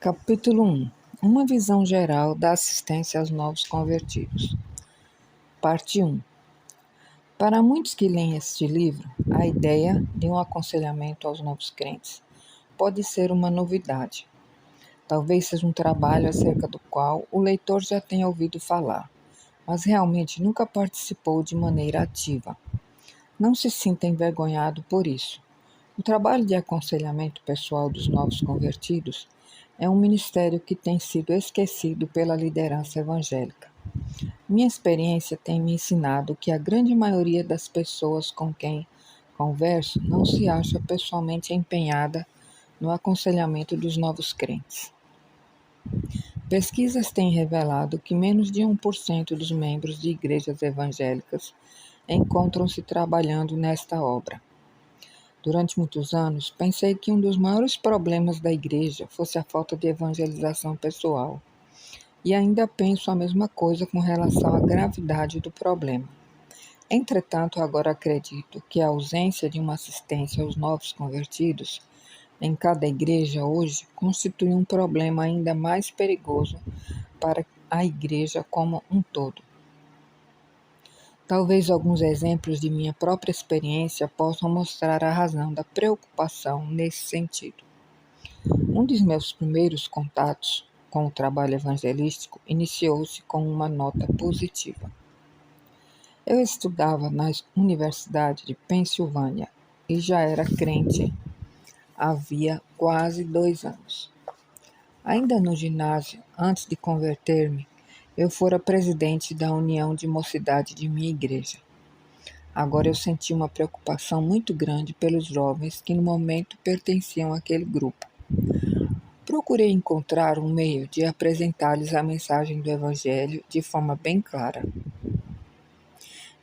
Capítulo 1. Uma visão geral da assistência aos novos convertidos. Parte 1. Para muitos que leem este livro, a ideia de um aconselhamento aos novos crentes pode ser uma novidade. Talvez seja um trabalho acerca do qual o leitor já tenha ouvido falar, mas realmente nunca participou de maneira ativa. Não se sinta envergonhado por isso. O trabalho de aconselhamento pessoal dos novos convertidos é um ministério que tem sido esquecido pela liderança evangélica. Minha experiência tem me ensinado que a grande maioria das pessoas com quem converso não se acha pessoalmente empenhada no aconselhamento dos novos crentes. Pesquisas têm revelado que menos de 1% dos membros de igrejas evangélicas encontram-se trabalhando nesta obra. Durante muitos anos, pensei que um dos maiores problemas da igreja fosse a falta de evangelização pessoal. E ainda penso a mesma coisa com relação à gravidade do problema. Entretanto, agora acredito que a ausência de uma assistência aos novos convertidos em cada igreja hoje constitui um problema ainda mais perigoso para a igreja como um todo. Talvez alguns exemplos de minha própria experiência possam mostrar a razão da preocupação nesse sentido. Um dos meus primeiros contatos com o trabalho evangelístico iniciou-se com uma nota positiva. Eu estudava na Universidade de Pensilvânia e já era crente havia quase 2 anos. Ainda no ginásio, antes de converter-me, eu fora presidente da união de mocidade de minha igreja. Agora eu senti uma preocupação muito grande pelos jovens que no momento pertenciam àquele grupo. Procurei encontrar um meio de apresentar-lhes a mensagem do Evangelho de forma bem clara.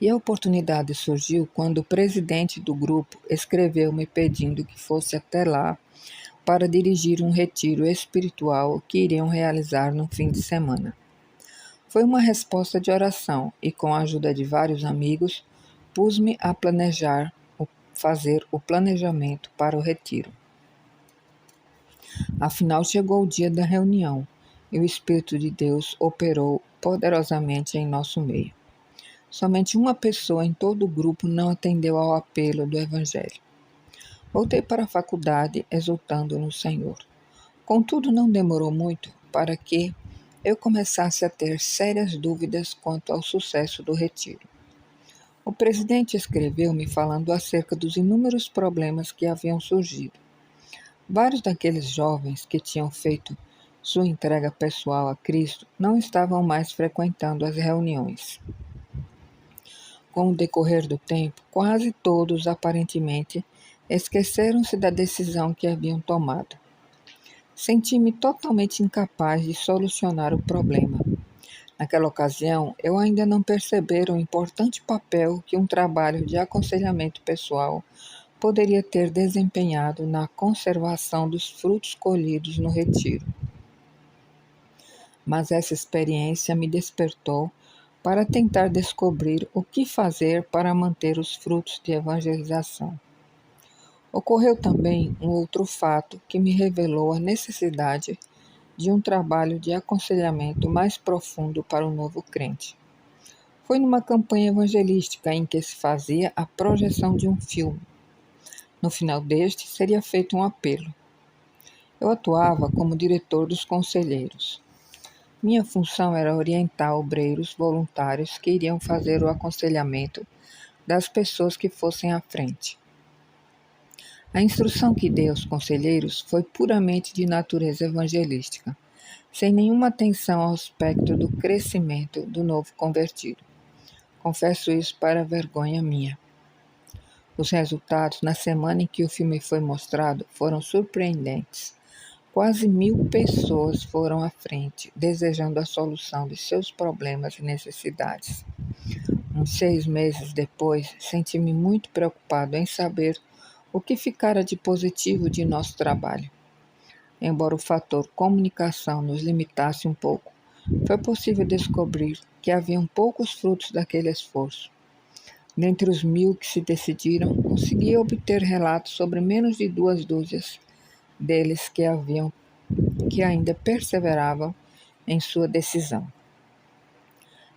E a oportunidade surgiu quando o presidente do grupo escreveu-me pedindo que fosse até lá para dirigir um retiro espiritual que iriam realizar no fim de semana. Foi uma resposta de oração e, com a ajuda de vários amigos, pus-me a fazer o planejamento para o retiro. Afinal, chegou o dia da reunião e o Espírito de Deus operou poderosamente em nosso meio. Somente uma pessoa em todo o grupo não atendeu ao apelo do Evangelho. Voltei para a faculdade exultando no Senhor. Contudo, não demorou muito para que eu começasse a ter sérias dúvidas quanto ao sucesso do retiro. O presidente escreveu-me falando acerca dos inúmeros problemas que haviam surgido. Vários daqueles jovens que tinham feito sua entrega pessoal a Cristo não estavam mais frequentando as reuniões. Com o decorrer do tempo, quase todos aparentemente esqueceram-se da decisão que haviam tomado. Senti-me totalmente incapaz de solucionar o problema. Naquela ocasião, eu ainda não percebera o importante papel que um trabalho de aconselhamento pessoal poderia ter desempenhado na conservação dos frutos colhidos no retiro. Mas essa experiência me despertou para tentar descobrir o que fazer para manter os frutos de evangelização. Ocorreu também um outro fato que me revelou a necessidade de um trabalho de aconselhamento mais profundo para o novo crente. Foi numa campanha evangelística em que se fazia a projeção de um filme. No final deste, seria feito um apelo. Eu atuava como diretor dos conselheiros. Minha função era orientar obreiros voluntários que iriam fazer o aconselhamento das pessoas que fossem à frente. A instrução que dei aos conselheiros foi puramente de natureza evangelística, sem nenhuma atenção ao aspecto do crescimento do novo convertido. Confesso isso para vergonha minha. Os resultados, na semana em que o filme foi mostrado, foram surpreendentes. Quase 1.000 pessoas foram à frente, desejando a solução de seus problemas e necessidades. Uns 6 meses depois, senti-me muito preocupado em saber o que ficara de positivo de nosso trabalho. Embora o fator comunicação nos limitasse um pouco, foi possível descobrir que haviam poucos frutos daquele esforço. Dentre os 1.000 que se decidiram, consegui obter relatos sobre menos de 2 dúzias deles que haviam que ainda perseveravam em sua decisão.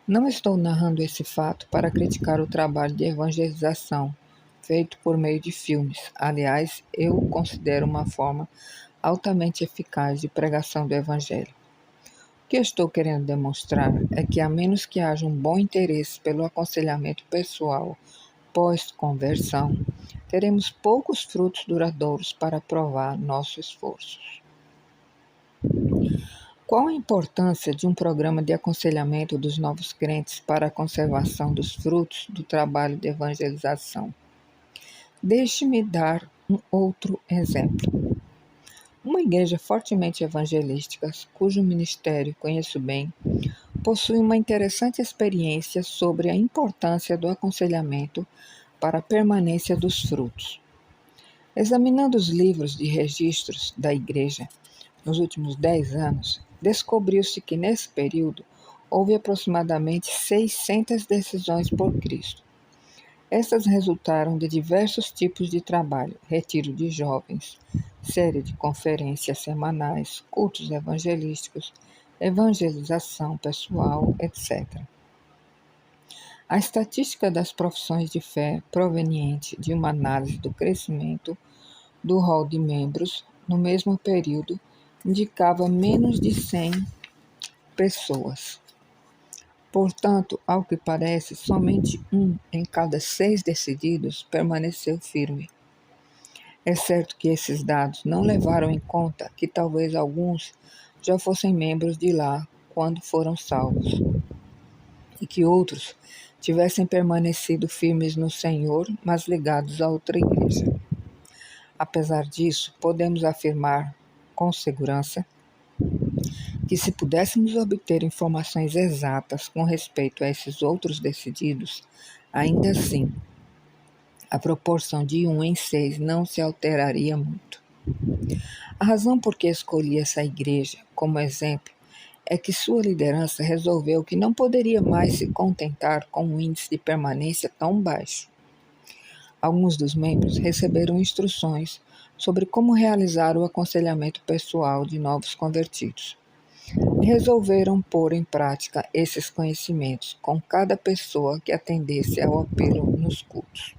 Não estou narrando esse fato para criticar o trabalho de evangelização feito por meio de filmes. Aliás, eu o considero uma forma altamente eficaz de pregação do Evangelho. O que eu estou querendo demonstrar é que, a menos que haja um bom interesse pelo aconselhamento pessoal pós-conversão, teremos poucos frutos duradouros para provar nossos esforços. Qual a importância de um programa de aconselhamento dos novos crentes para a conservação dos frutos do trabalho de evangelização? Deixe-me dar um outro exemplo. Uma igreja fortemente evangelística, cujo ministério conheço bem, possui uma interessante experiência sobre a importância do aconselhamento para a permanência dos frutos. Examinando os livros de registros da igreja nos últimos 10 anos, descobriu-se que nesse período houve aproximadamente 600 decisões por Cristo. Estas resultaram de diversos tipos de trabalho: retiro de jovens, série de conferências semanais, cultos evangelísticos, evangelização pessoal, etc. A estatística das profissões de fé proveniente de uma análise do crescimento do rol de membros no mesmo período indicava menos de 100 pessoas. Portanto, ao que parece, somente 1 em cada 6 decididos permaneceu firme. É certo que esses dados não levaram em conta que talvez alguns já fossem membros de lá quando foram salvos, e que outros tivessem permanecido firmes no Senhor, mas ligados a outra igreja. Apesar disso, podemos afirmar com segurança que, se pudéssemos obter informações exatas com respeito a esses outros decididos, ainda assim, a proporção de 1 em 6 não se alteraria muito. A razão por que escolhi essa igreja como exemplo é que sua liderança resolveu que não poderia mais se contentar com um índice de permanência tão baixo. Alguns dos membros receberam instruções sobre como realizar o aconselhamento pessoal de novos convertidos. Resolveram pôr em prática esses conhecimentos com cada pessoa que atendesse ao apelo nos cultos.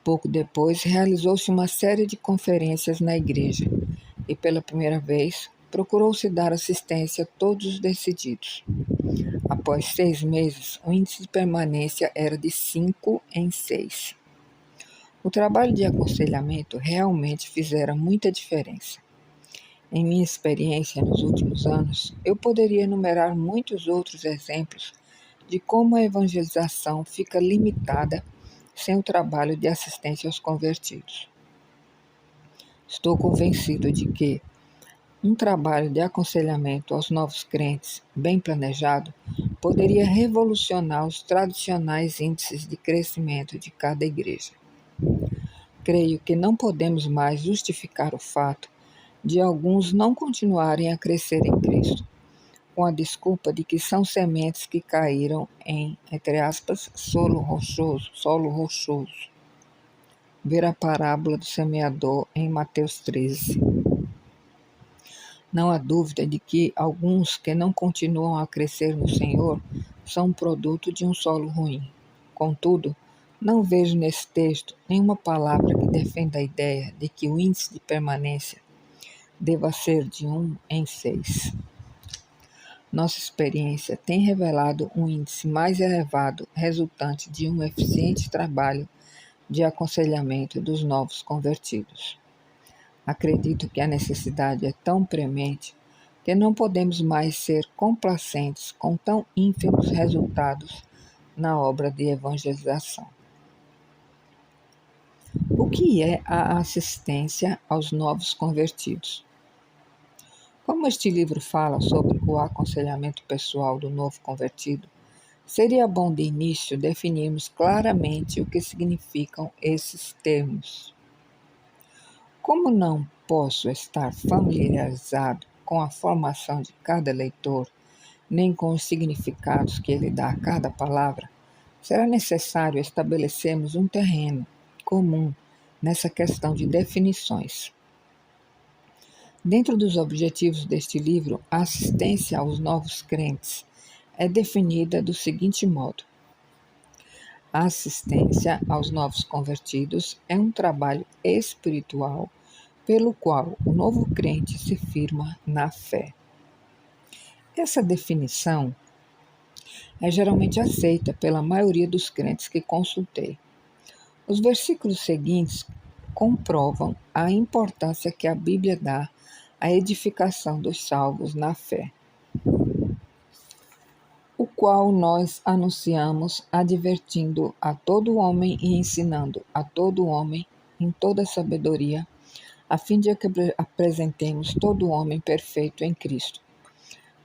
Pouco depois, realizou-se uma série de conferências na igreja e, pela primeira vez, procurou-se dar assistência a todos os decididos. Após 6 meses, o índice de permanência era de 5 em 6. O trabalho de aconselhamento realmente fizera muita diferença. Em minha experiência nos últimos anos, eu poderia enumerar muitos outros exemplos de como a evangelização fica limitada sem o trabalho de assistência aos convertidos. Estou convencido de que um trabalho de aconselhamento aos novos crentes, bem planejado, poderia revolucionar os tradicionais índices de crescimento de cada igreja. Creio que não podemos mais justificar o fato de alguns não continuarem a crescer em Cristo, com a desculpa de que são sementes que caíram em, entre aspas, solo rochoso. Ver a parábola do semeador em Mateus 13. Não há dúvida de que alguns que não continuam a crescer no Senhor são produto de um solo ruim. Contudo, não vejo nesse texto nenhuma palavra que defenda a ideia de que o índice de permanência deva ser de 1 em 6. Nossa experiência tem revelado um índice mais elevado resultante de um eficiente trabalho de aconselhamento dos novos convertidos. Acredito que a necessidade é tão premente que não podemos mais ser complacentes com tão ínfimos resultados na obra de evangelização. O que é a assistência aos novos convertidos? Como este livro fala sobre o aconselhamento pessoal do novo convertido, seria bom de início definirmos claramente o que significam esses termos. Como não posso estar familiarizado com a formação de cada leitor, nem com os significados que ele dá a cada palavra, será necessário estabelecermos um terreno comum nessa questão de definições. Dentro dos objetivos deste livro, a assistência aos novos crentes é definida do seguinte modo: a assistência aos novos convertidos é um trabalho espiritual pelo qual o novo crente se firma na fé. Essa definição é geralmente aceita pela maioria dos crentes que consultei. Os versículos seguintes comprovam a importância que a Bíblia dá à edificação dos salvos na fé, o qual nós anunciamos, advertindo a todo homem e ensinando a todo homem em toda sabedoria, a fim de que apresentemos todo homem perfeito em Cristo.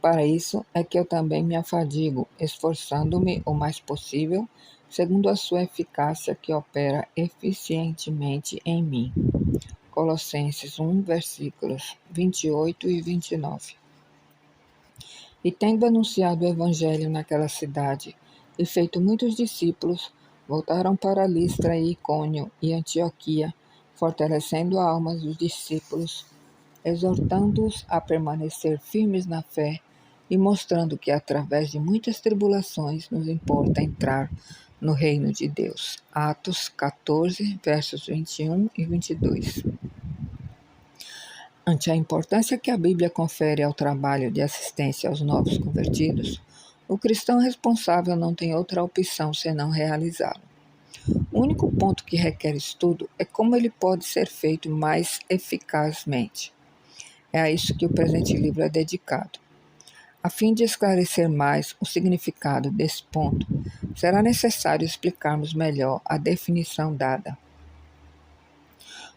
Para isso é que eu também me afadigo, esforçando-me o mais possível, segundo a sua eficácia que opera eficientemente em mim. Colossenses 1, versículos 28 e 29. E tendo anunciado o evangelho naquela cidade e feito muitos discípulos, voltaram para Listra e Icônio e Antioquia, fortalecendo a alma dos discípulos, exortando-os a permanecer firmes na fé e mostrando que através de muitas tribulações nos importa entrar no reino de Deus. Atos 14, versos 21 e 22. Ante a importância que a Bíblia confere ao trabalho de assistência aos novos convertidos, o cristão responsável não tem outra opção senão realizá-lo. O único ponto que requer estudo é como ele pode ser feito mais eficazmente. É a isso que o presente livro é dedicado. A fim de esclarecer mais o significado desse ponto, será necessário explicarmos melhor a definição dada.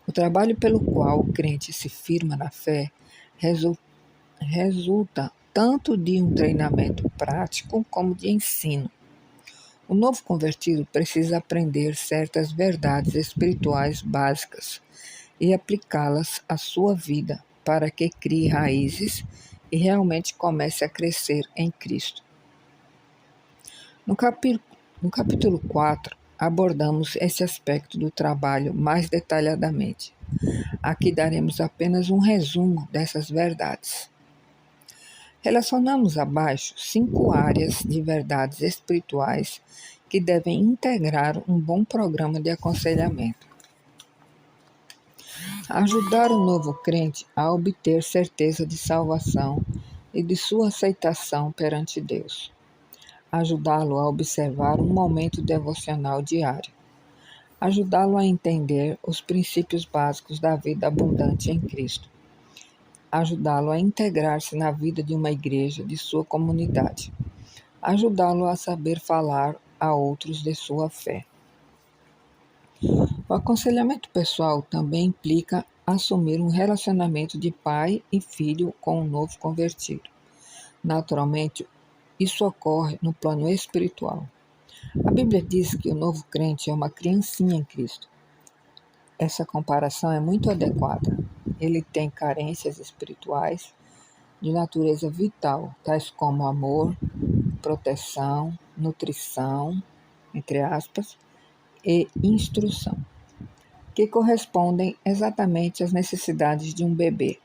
O trabalho pelo qual o crente se firma na fé resulta tanto de um treinamento prático como de ensino. O novo convertido precisa aprender certas verdades espirituais básicas e aplicá-las à sua vida para que crie raízes e realmente comece a crescer em Cristo. No capítulo 4, abordamos esse aspecto do trabalho mais detalhadamente. Aqui daremos apenas um resumo dessas verdades. Relacionamos abaixo 5 áreas de verdades espirituais que devem integrar um bom programa de aconselhamento. Ajudar o novo crente a obter certeza de salvação e de sua aceitação perante Deus. Ajudá-lo a observar um momento devocional diário. Ajudá-lo a entender os princípios básicos da vida abundante em Cristo. Ajudá-lo a integrar-se na vida de uma igreja de sua comunidade. Ajudá-lo a saber falar a outros de sua fé. O aconselhamento pessoal também implica assumir um relacionamento de pai e filho com um novo convertido. Naturalmente, isso ocorre no plano espiritual. A Bíblia diz que o novo crente é uma criancinha em Cristo. Essa comparação é muito adequada. Ele tem carências espirituais de natureza vital, tais como amor, proteção, nutrição, entre aspas, e instrução, que correspondem exatamente às necessidades de um bebê.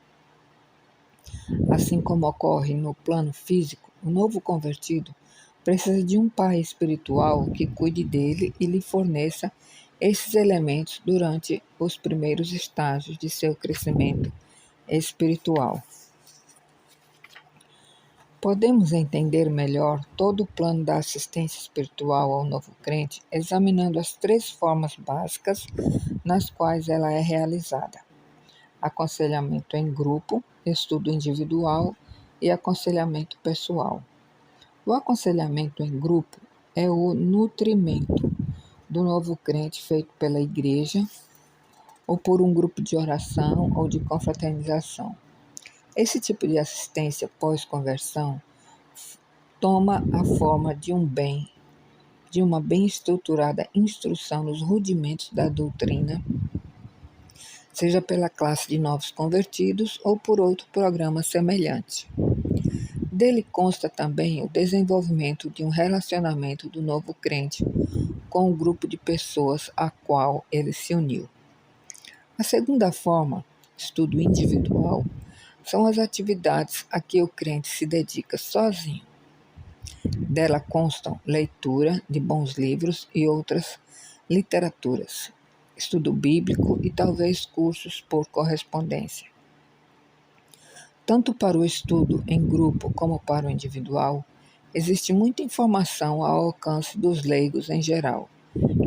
Assim como ocorre no plano físico, o novo convertido precisa de um pai espiritual que cuide dele e lhe forneça esses elementos durante os primeiros estágios de seu crescimento espiritual. Podemos entender melhor todo o plano da assistência espiritual ao novo crente examinando as 3 formas básicas nas quais ela é realizada: aconselhamento em grupo, estudo individual e aconselhamento pessoal. O aconselhamento em grupo é o nutrimento do novo crente feito pela igreja ou por um grupo de oração ou de confraternização. Esse tipo de assistência pós-conversão toma a forma de uma bem estruturada instrução nos rudimentos da doutrina, seja pela classe de novos convertidos ou por outro programa semelhante. Dele consta também o desenvolvimento de um relacionamento do novo crente com o grupo de pessoas a qual ele se uniu. A segunda forma, estudo individual, são as atividades a que o crente se dedica sozinho. Dela constam leitura de bons livros e outras literaturas, estudo bíblico e talvez cursos por correspondência. Tanto para o estudo em grupo como para o individual, existe muita informação ao alcance dos leigos em geral,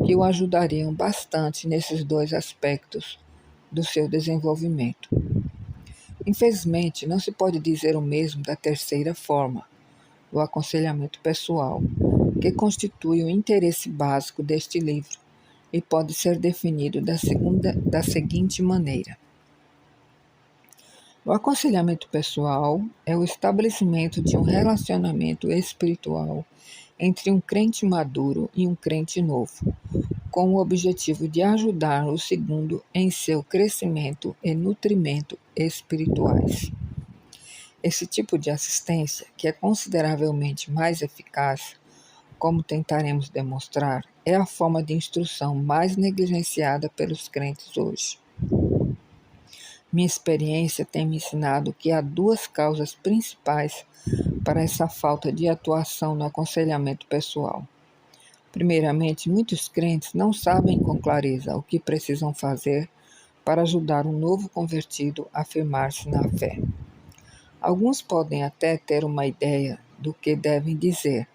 que o ajudariam bastante nesses dois aspectos do seu desenvolvimento. Infelizmente, não se pode dizer o mesmo da terceira forma, o aconselhamento pessoal, que constitui o interesse básico deste livro e pode ser definido da seguinte maneira. O aconselhamento pessoal é o estabelecimento de um relacionamento espiritual entre um crente maduro e um crente novo, com o objetivo de ajudar o segundo em seu crescimento e nutrimento espirituais. Esse tipo de assistência, que é consideravelmente mais eficaz, como tentaremos demonstrar, é a forma de instrução mais negligenciada pelos crentes hoje. Minha experiência tem me ensinado que há duas causas principais para essa falta de atuação no aconselhamento pessoal. Primeiramente, muitos crentes não sabem com clareza o que precisam fazer para ajudar um novo convertido a firmar-se na fé. Alguns podem até ter uma ideia do que devem dizer,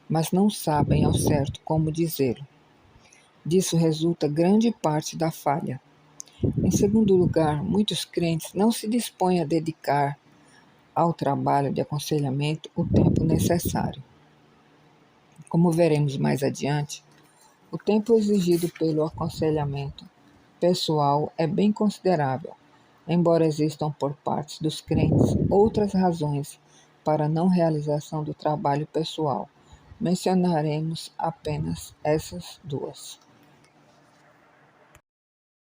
mas não sabem ao certo como dizê-lo. Disso resulta grande parte da falha. Em segundo lugar, muitos crentes não se dispõem a dedicar ao trabalho de aconselhamento o tempo necessário. Como veremos mais adiante, o tempo exigido pelo aconselhamento pessoal é bem considerável, embora existam por parte dos crentes outras razões para a não realização do trabalho pessoal. Mencionaremos apenas essas duas.